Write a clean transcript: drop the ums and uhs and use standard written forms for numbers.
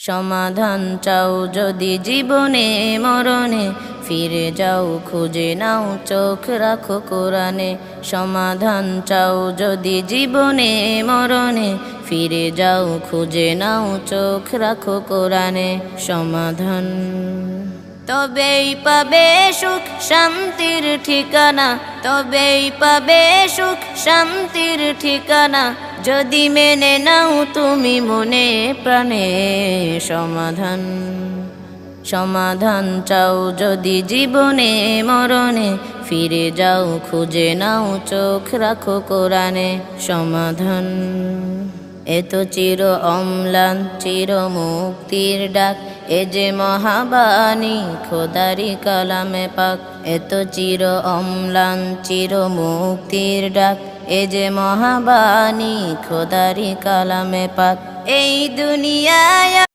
সমাধান চাও যদি জীবনে মরণে, ফিরে যাও খুঁজে নাও চোখ রাখো কোরআনে। সমাধান চাও যদি জীবনে মরণে, ফিরে যাও খুঁজে নাও চোখ রাখো কোরআনে। সমাধান তবেই পাবে সুখ শান্তির ঠিকানা, তবেই পাবে সুখ শান্তির ঠিকানা, যদি মেনে নাও তুমি মনে প্রাণে। সমাধান সমাধান চাও যদি জীবনে মরণে, ফিরে যাও খুঁজে নাও চোখ রাখো কোরআনে। সমাধান এত চির অম্লান চির মুক্তির ডাক, এ যে মহাবাণী খোদারি কালামে পাক। এত চির অম্লান চির মুক্তির ডাক, এ যে মহাবাণী খোদারি কালামে পাক। এই দুনিয়ায়